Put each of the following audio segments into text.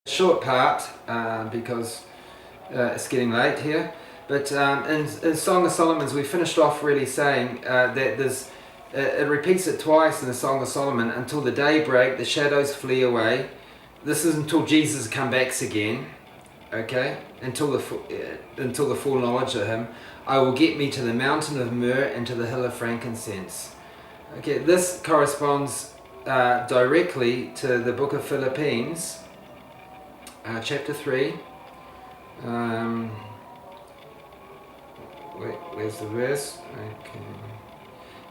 Short part because it's getting late here, but in Song of Solomon we finished off really saying that it repeats it twice in the Song of Solomon. Until the day break, the shadows flee away. This is until Jesus comes back again. Okay, until the full knowledge of Him. I will get me to the mountain of myrrh and to the hill of frankincense. Okay, this corresponds directly to the book of Philippians. Chapter 3, where's the verse?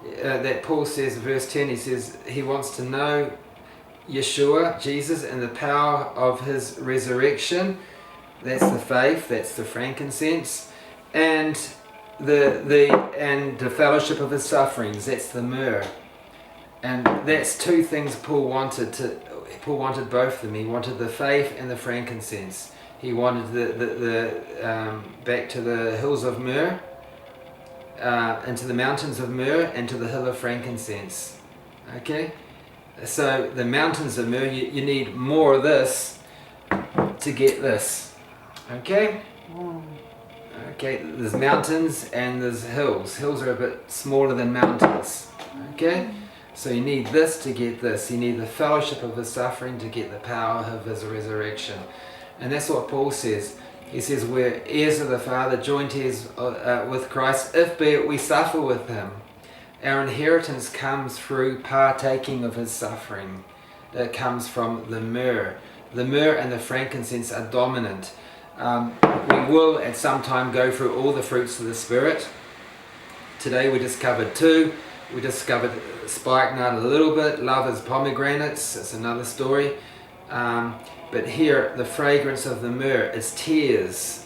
Okay. That Paul says, verse 10, he says he wants to know Yeshua, Jesus, and the power of His resurrection. That's the faith, that's the frankincense, and the fellowship of His sufferings. That's the myrrh, and that's two things Paul wanted both of them. He wanted the faith and the frankincense. He wanted the back to the hills of myrrh, into the mountains of myrrh, and to the hill of frankincense. Okay, so the mountains of myrrh, you need more of this to get this. Okay. Okay, there's mountains and there's hills. Hills are a bit smaller than mountains. Okay. So you need this to get this. You need the fellowship of His suffering to get the power of His resurrection. And that's what Paul says. He says we're heirs of the Father, joint heirs with Christ, if be it we suffer with Him. Our inheritance comes through partaking of His suffering. It comes from the myrrh. The myrrh and the frankincense are dominant. We will at some time go through all the fruits of the Spirit. Today we discovered two. We discovered spikenard a little bit. Love is pomegranates. It's another story. But here, the fragrance of the myrrh is tears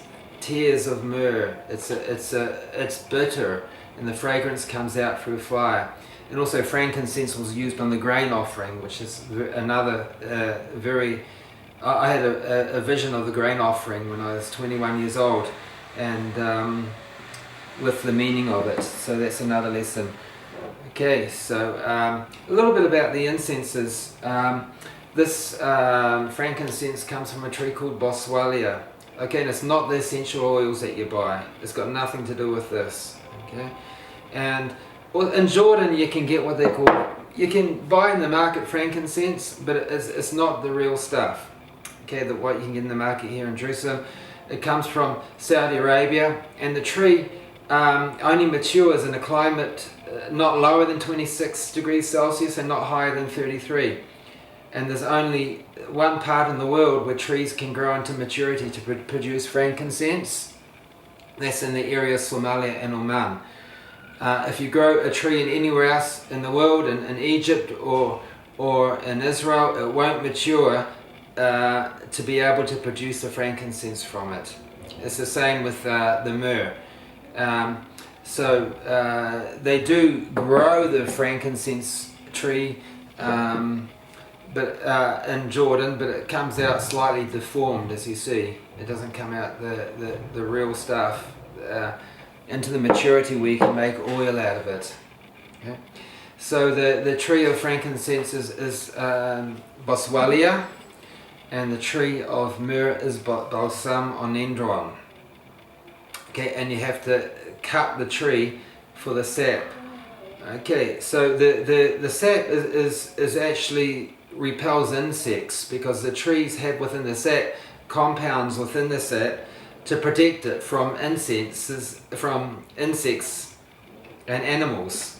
of myrrh. It's bitter, and the fragrance comes out through fire. And also, frankincense was used on the grain offering, which is another very. I had a vision of the grain offering when I was 21 years old, and with the meaning of it. So that's another lesson. Okay, so a little bit about the incenses. This frankincense comes from a tree called Boswellia. Okay, and it's not the essential oils that you buy. It's got nothing to do with this. Okay, and in Jordan you can get what they call, you can buy in the market frankincense, but it's not the real stuff. Okay, what you can get in the market here in Jerusalem. It comes from Saudi Arabia, and the tree only matures in a climate not lower than 26 degrees Celsius and not higher than 33. And there's only one part in the world where trees can grow into maturity to produce frankincense. That's in the area of Somalia and Oman. If you grow a tree in anywhere else in the world, in Egypt or in Israel, it won't mature to be able to produce the frankincense from it. It's the same with the myrrh. So they do grow the frankincense tree, but in Jordan, but it comes out slightly deformed, as you see. It doesn't come out the real stuff into the maturity where you can make oil out of it. Okay? So the tree of frankincense is Boswellia, and the tree of myrrh is Balsam onendron. Okay, and you have to cut the tree for the sap. Okay, so the sap is actually repels insects, because the trees have within the sap compounds within the sap to protect it from insects and animals.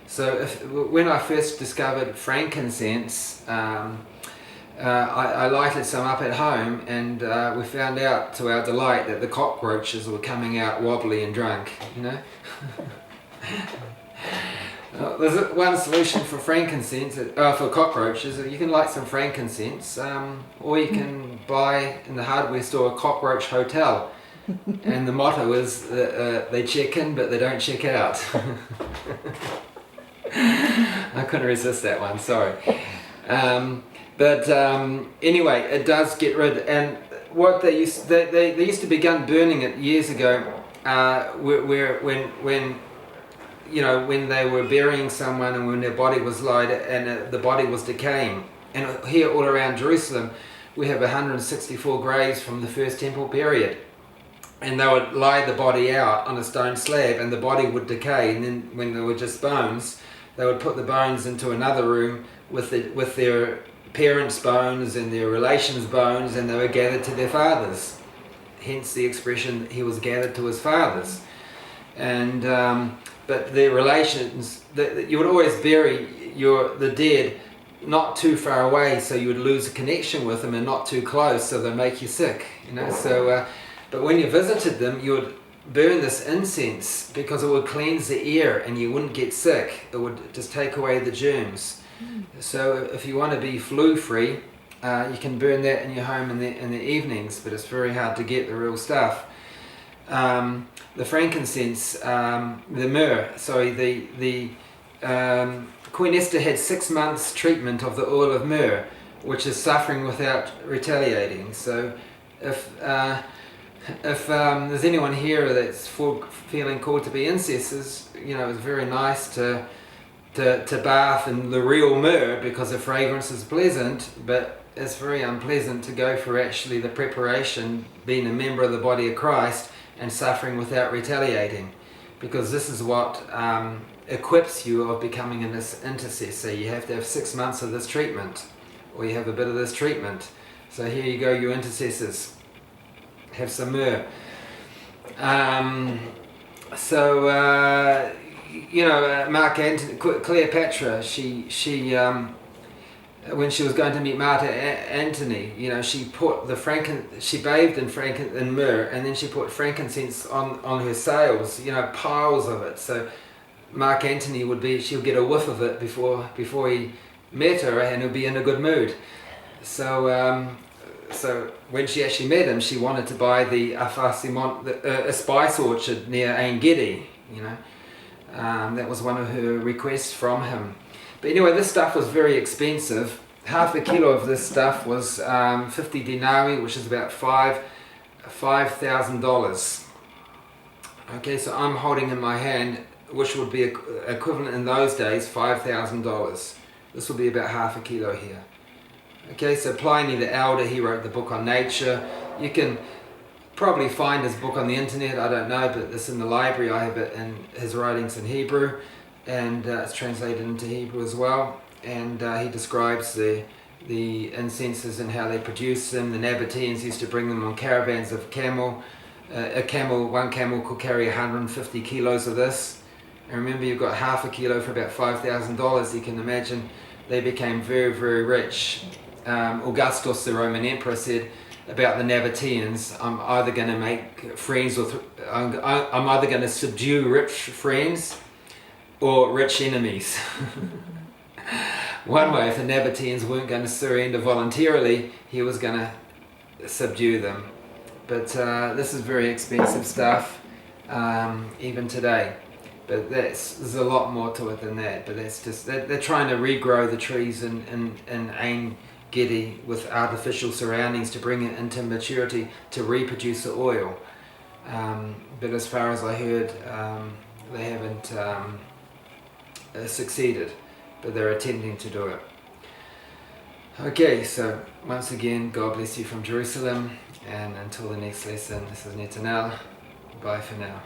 So when I first discovered frankincense, I lighted some up at home, and we found out to our delight that the cockroaches were coming out wobbly and drunk, you know. There's one solution for frankincense, for cockroaches. You can light some frankincense, or you can buy in the hardware store a cockroach hotel. And the motto is they check in but they don't check out. I couldn't resist that one, sorry. But anyway, it does get rid. And what they used to begin burning it years ago, when they were burying someone and when their body was laid and the body was decaying. And here all around Jerusalem, we have 164 graves from the first temple period. And they would lie the body out on a stone slab, and the body would decay, and then when they were just bones, they would put the bones into another room with their parents' bones and their relations' bones, and they were gathered to their fathers. Hence the expression, he was gathered to his fathers. And but their relations, you would always bury the dead not too far away, so you would lose a connection with them, and not too close, so they make you sick. So but when you visited them, you would burn this incense because it would cleanse the air and you wouldn't get sick. It would just take away the germs. So if you want to be flu free, you can burn that in your home in the evenings, but it's very hard to get the real stuff. The frankincense, the myrrh, Queen Esther had 6 months treatment of the oil of myrrh, which is suffering without retaliating. So if there's anyone here that's feeling called to be intercessors, it's very nice to bath in the real myrrh because the fragrance is pleasant, but it's very unpleasant to go for actually the preparation, being a member of the body of Christ and suffering without retaliating, because this is what equips you of becoming an intercessor. You have to have 6 months of this treatment, or you have a bit of this treatment. So here you go, you intercessors. Have some myrrh. Mark Antony, Cleopatra, she when she was going to meet Mark Antony, she put she bathed in myrrh, and then she put frankincense on her sails, piles of it. So Mark Antony she'll get a whiff of it before he met her, and he'll be in a good mood. So when she actually met him, she wanted to buy the a spice orchard near Ein Gedi. That was one of her requests from him. But anyway, this stuff was very expensive. Half a kilo of this stuff was 50 denarii, which is about $5,000. Okay, so I'm holding in my hand, which would be equivalent in those days, $5,000. This will be about half a kilo here. Okay, so Pliny the Elder, he wrote the book on nature. You can probably find his book on the internet, I don't know, but it's in the library. I have it in his writings in Hebrew, and it's translated into Hebrew as well. And he describes the incenses and how they produce them. The Nabateans used to bring them on caravans of camel. One camel could carry 150 kilos of this. And remember, you've got half a kilo for about $5,000. You can imagine they became very, very rich. Augustus, the Roman emperor, said about the Nabateans, I'm either going to make friends with, I'm either going to subdue rich friends or rich enemies. One way, if the Nabateans weren't going to surrender voluntarily, he was going to subdue them. But this is very expensive stuff, even today. But there's a lot more to it than that. But that's just, they're trying to regrow the trees in Ein Gedi with artificial surroundings to bring it into maturity to reproduce the oil. But as far as I heard, they haven't succeeded, but they're attempting to do it. Okay, so once again, God bless you from Jerusalem, and until the next lesson, this is Netanel. Bye for now.